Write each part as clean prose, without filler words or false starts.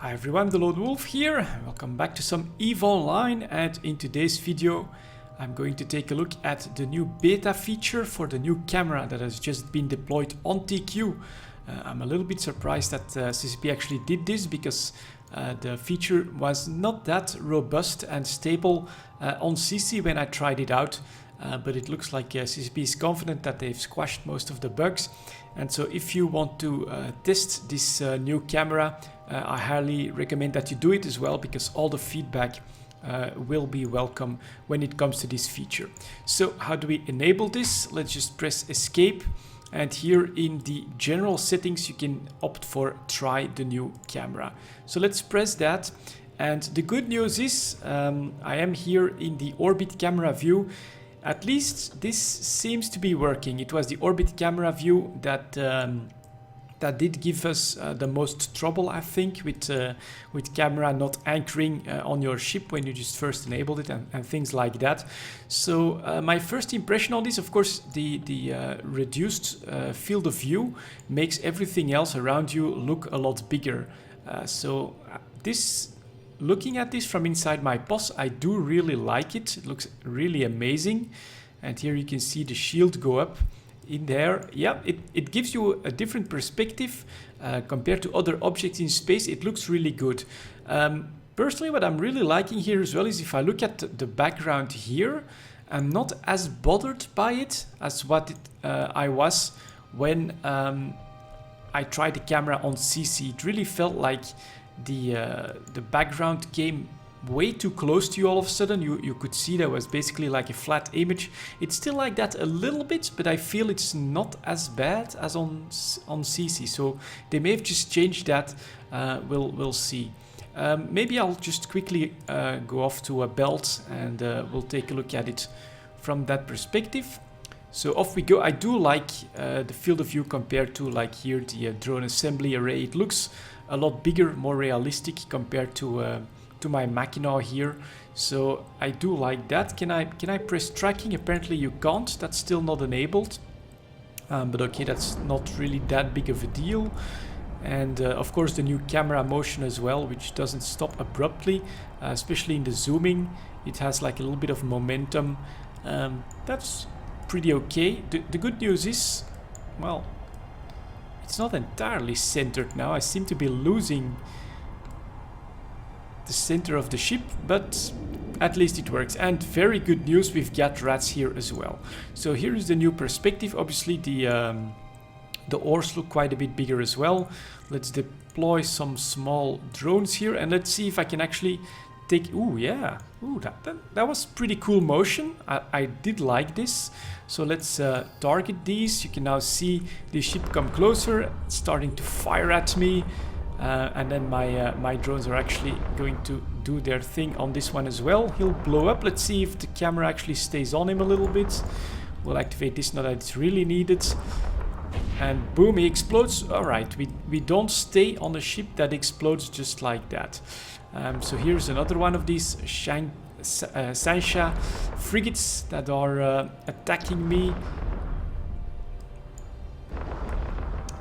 Hi everyone, delonewolf here. Welcome back to some EVE Online, and in today's video I'm going to take a look at the new beta feature for the new camera that has just been deployed on TQ. I'm a little bit surprised that CCP actually did this because the feature was not that robust and stable on CC when I tried it out. But it looks like CCP is confident that they've squashed most of the bugs. And so if you want to test this new camera, I highly recommend that you do it as well, because all the feedback will be welcome when it comes to this feature. So how do we enable this? Let's just press escape. And here in the general settings, you can opt for try the new camera. So let's press that. And the good news is I am here in the orbit camera view. At least this seems to be working. It was the orbit camera view that that did give us the most trouble, I think, with camera not anchoring on your ship when you just first enabled it and things like that. So my first impression on this, of course, the reduced field of view makes everything else around you look a lot bigger. Looking at this from inside my POS, I do really like it. It looks really amazing. And here you can see the shield go up in there. Yeah, it gives you a different perspective compared to other objects in space. It looks really good. Personally, what I'm really liking here as well is if I look at the background here, I'm not as bothered by it as what I was when I tried the camera on CC. It really felt like the background came way too close to you all of a sudden. You could see there was basically like a flat image. It's still like that a little bit, but I feel it's not as bad as on CC. So they may have just changed that. We'll see. Maybe I'll just quickly go off to a belt and we'll take a look at it from that perspective. So off we go. I do like the field of view compared to like here the drone assembly array. It looks a lot bigger, more realistic compared to my Mackinac here. So I do like that. Can I press tracking? Apparently you can't. That's still not enabled. But okay, that's not really that big of a deal. And of course the new camera motion as well, which doesn't stop abruptly, especially in the zooming. It has like a little bit of momentum. That's pretty okay. The good news is, well, it's not entirely centered now. I seem to be losing the center of the ship, but at least it works. And very good news, we've got rats here as well. So here is the new perspective. Obviously the oars look quite a bit bigger as well. Let's deploy some small drones here and let's see if I can actually take... Ooh, yeah. Ooh, that was pretty cool motion. I did like this. So let's target these. You can now see the ship come closer, starting to fire at me. And then my drones are actually going to do their thing on this one as well. He'll blow up. Let's see if the camera actually stays on him a little bit. We'll activate this now that it's really needed. And boom, he explodes. Alright, we don't stay on a ship that explodes just like that. So here's another one of these Sansha frigates that are attacking me.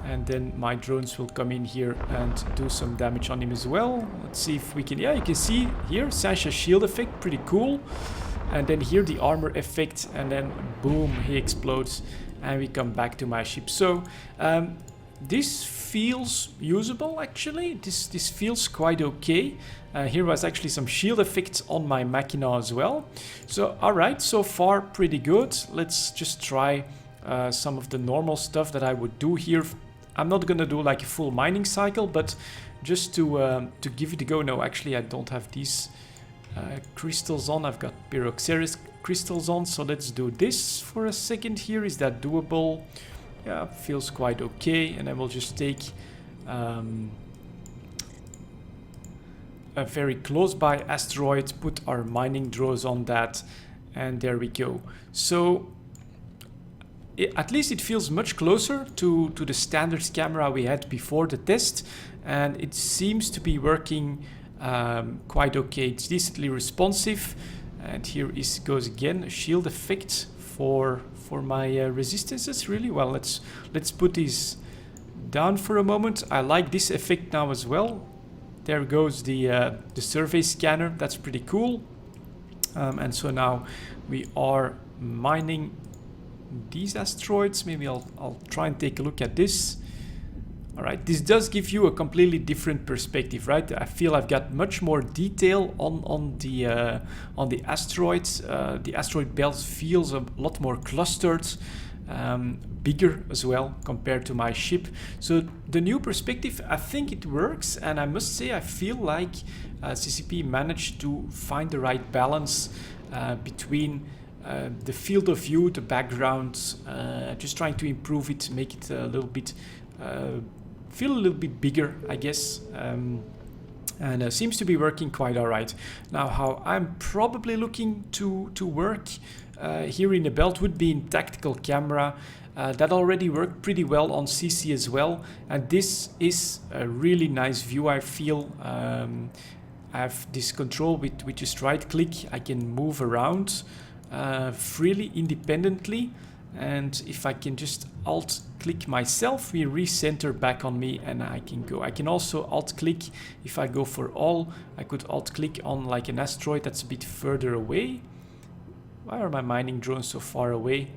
And then my drones will come in here and do some damage on him as well. Let's see if we can... Yeah, you can see here, Sansha shield effect, pretty cool. And then here the armor effect, and then boom, he explodes. And we come back to my ship. So this feels usable actually. This feels quite okay. Here was actually some shield effects on my Mackinac as well. So alright, so far pretty good. Let's just try some of the normal stuff that I would do here. I'm not gonna do like a full mining cycle, but just to give it a go. No, actually I don't have these crystals on. I've got Pyroxeris crystals on, so let's do this for a second here. Is that doable? Yeah, feels quite okay. And I will just take a very close by asteroid, put our mining drones on that, and there we go. So at least it feels much closer to the standard camera we had before the test, and it seems to be working quite okay. It's decently responsive. And here goes again a shield effect for my resistances. Really well. Let's put these down for a moment. I like this effect now as well. there goes the survey scanner. That's pretty cool. And so now we are mining these asteroids. Maybe I'll try and take a look at this. All right, this does give you a completely different perspective, right? I feel I've got much more detail on the asteroids. The asteroid belt feels a lot more clustered, bigger as well compared to my ship. So the new perspective, I think it works, and I must say I feel like CCP managed to find the right balance between the field of view, the background, just trying to improve it, make it a little bit feel a little bit bigger, I guess, and seems to be working quite all right. Now, how I'm probably looking to work here in the belt would be in tactical camera. That already worked pretty well on CC as well, and this is a really nice view. I feel I have this control with just right click. I can move around freely, independently. And if I can just alt click myself, we recenter back on me and I can go. I can also alt click if I go for all. I could alt click on like an asteroid that's a bit further away. Why are my mining drones so far away?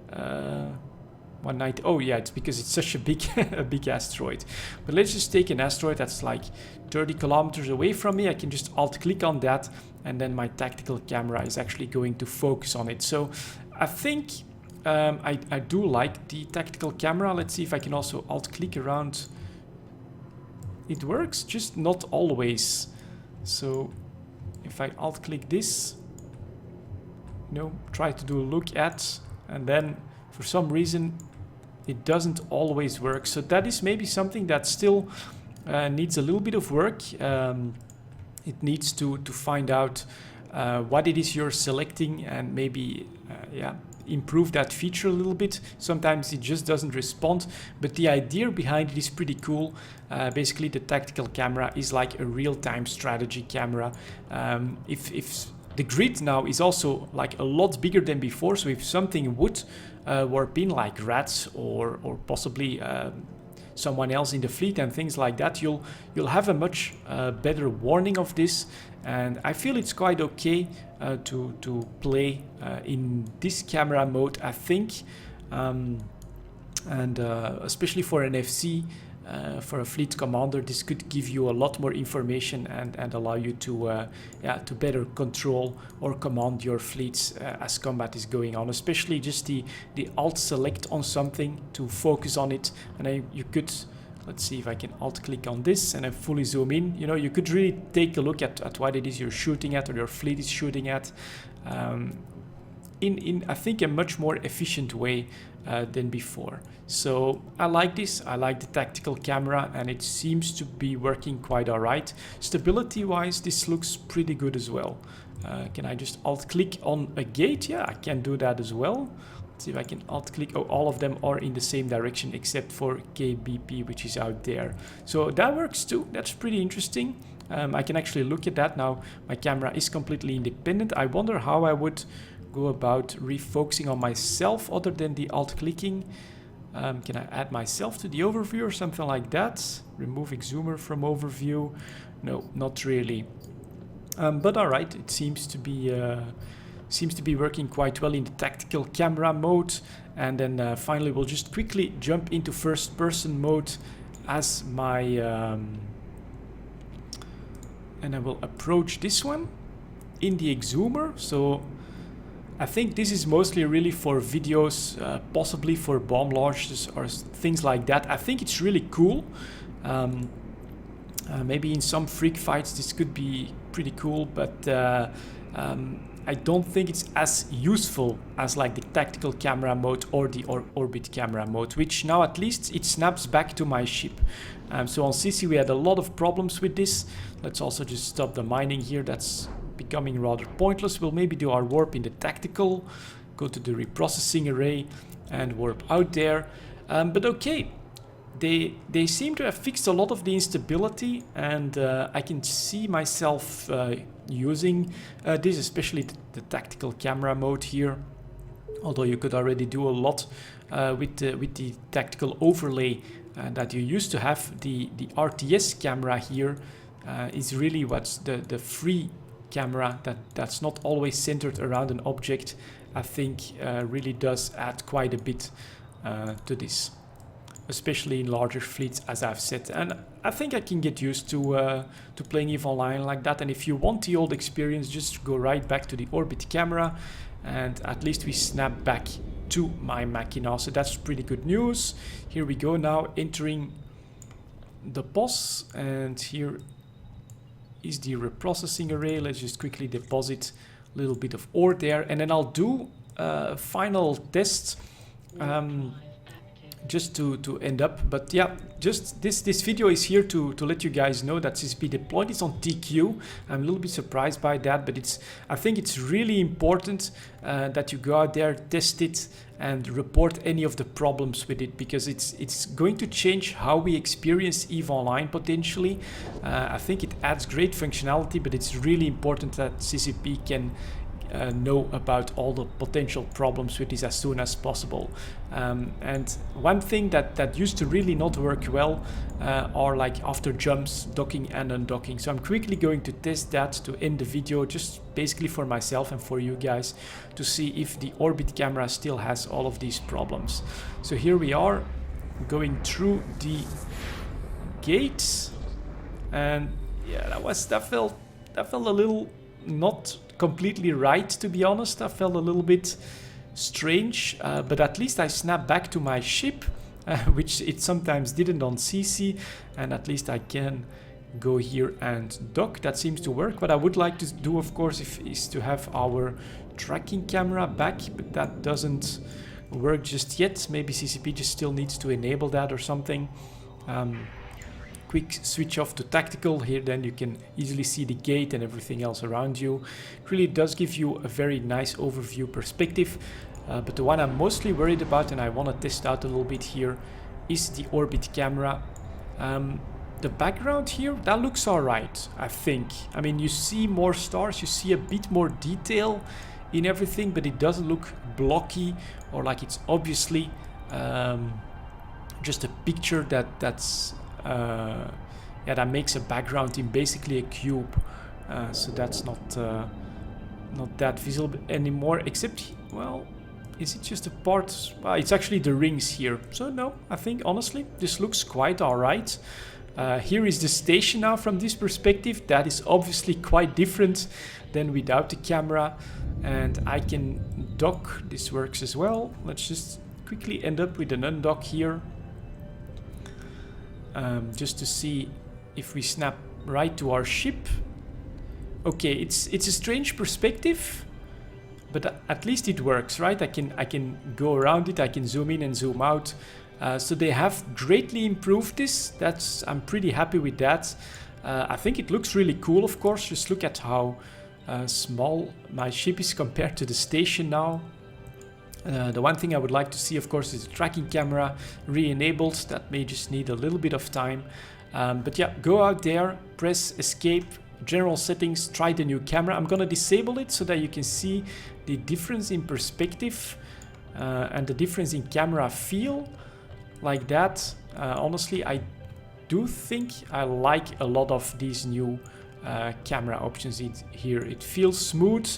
190. Oh yeah, it's because it's such a big a big asteroid. But let's just take an asteroid that's like 30 kilometers away from me. I can just alt click on that, and then my tactical camera is actually going to focus on it. So I think I do like the tactical camera. Let's see if I can also alt click around. It works, just not always. So if I alt click this, try to do a look at, and then for some reason it doesn't always work. So that is maybe something that still needs a little bit of work. It needs to find out what it is you're selecting, and maybe improve that feature a little bit. Sometimes it just doesn't respond, but the idea behind it is pretty cool. Basically, the tactical camera is like a real-time strategy camera. If the grid now is also like a lot bigger than before, so if something would warp in, like rats or possibly someone else in the fleet and things like that, you'll have a much better warning of this. And I feel it's quite okay to play in this camera mode, I think, and especially for an FC, for a fleet commander, this could give you a lot more information and allow you to better control or command your fleets as combat is going on. Especially just the alt select on something to focus on it, and then you could. Let's see if I can alt click on this and I fully zoom in. You could really take a look at what it is you're shooting at or your fleet is shooting at in I think a much more efficient way than before. So I like this. I like the tactical camera, and it seems to be working quite all right. Stability wise, this looks pretty good as well. Can I just alt click on a gate? Yeah, I can do that as well. See if I can alt click. Oh, all of them are in the same direction except for KBP, which is out there. So that works too. That's pretty interesting. I can actually look at that now. My camera is completely independent. I wonder how I would go about refocusing on myself other than the alt clicking. Can I add myself to the overview or something like that? Removing zoomer from overview? No, not really. But all right, it seems to be working quite well in the tactical camera mode. And then finally we'll just quickly jump into first person mode as my and I will approach this one in the exzoomer. So I think this is mostly really for videos, possibly for bomb launches or things like that. I think it's really cool. Maybe in some freak fights this could be pretty cool, but I don't think it's as useful as like the tactical camera mode or the orbit camera mode, which now at least it snaps back to my ship. So on CC we had a lot of problems with this. Let's also just stop the mining here. That's becoming rather pointless. We'll maybe do our warp in the tactical, go to the reprocessing array and warp out there. But okay, they seem to have fixed a lot of the instability, and I can see myself using this, especially the tactical camera mode here. Although you could already do a lot with the tactical overlay that you used to have. The RTS camera here is really what's the free camera that's not always centered around an object. I think really does add quite a bit to this, especially in larger fleets, as I've said. And I think I can get used to playing EVE Online like that. And if you want the old experience, just go right back to the orbit camera, and at least we snap back to my Machina. So that's pretty good news. Here we go now, entering the POS, and here is the reprocessing array. Let's just quickly deposit a little bit of ore there, and then I'll do a final test just to end up. But yeah, just this video is here to let you guys know that CCP deployed this on TQ. I'm a little bit surprised by that, but I think it's really important that you go out there, test it, and report any of the problems with it, because it's going to change how we experience EVE Online potentially. I think it adds great functionality, but it's really important that CCP can know about all the potential problems with this as soon as possible. And one thing that used to really not work well are like after jumps, docking and undocking. So I'm quickly going to test that to end the video, just basically for myself and for you guys, to see if the orbit camera still has all of these problems. So here we are going through the gates, and yeah, that felt a little not completely right, to be honest. I felt a little bit strange, but at least I snapped back to my ship, which it sometimes didn't on CC, and at least I can go here and dock. That seems to work. What I would like to do, of course, is to have our tracking camera back, but that doesn't work just yet. Maybe CCP just still needs to enable that or something. Quick switch off to tactical here, then you can easily see the gate and everything else around you. It really does give you a very nice overview perspective, but the one I'm mostly worried about, and I want to test out a little bit here, is the orbit camera. The background here, that looks alright, I think. I mean, you see more stars, you see a bit more detail in everything, but it doesn't look blocky or like it's obviously just a picture that's yeah, that makes a background in basically a cube. So that's not that visible anymore, except, well, is it just a part? Well, it's actually the rings here. So no, I think honestly this looks quite alright. Here is the station now from this perspective. That is obviously quite different than without the camera, and I can dock. This works as well. Let's just quickly end up with an undock here. Just to see if we snap right to our ship. Okay, it's a strange perspective, but at least it works, right? I can go around it, I can zoom in and zoom out. So they have greatly improved this. I'm pretty happy with that. I think it looks really cool, of course. Just look at how small my ship is compared to the station now. The one thing I would like to see, of course, is the tracking camera re-enabled. That may just need a little bit of time. But yeah, go out there, press escape, general settings, try the new camera. I'm gonna disable it so that you can see the difference in perspective and the difference in camera feel like that. Honestly, I do think I like a lot of these new camera options here. It feels smooth,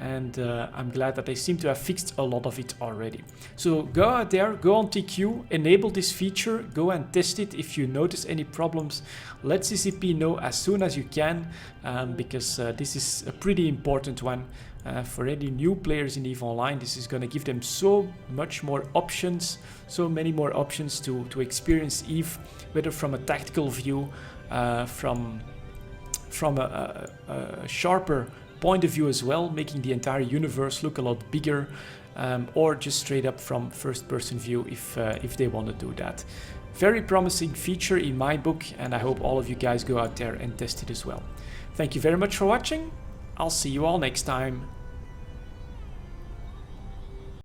and I'm glad that they seem to have fixed a lot of it already. So go out there, go on TQ, enable this feature, go and test it. If you notice any problems, let CCP know as soon as you can, because this is a pretty important one for any new players in EVE Online. This is going to give them so much more options, so many more options to experience EVE, whether from a tactical view, from a sharper point of view as well, making the entire universe look a lot bigger, or just straight up from first-person view if they want to do that. Very promising feature in my book, and I hope all of you guys go out there and test it as well. Thank you very much for watching. I'll see you all next time.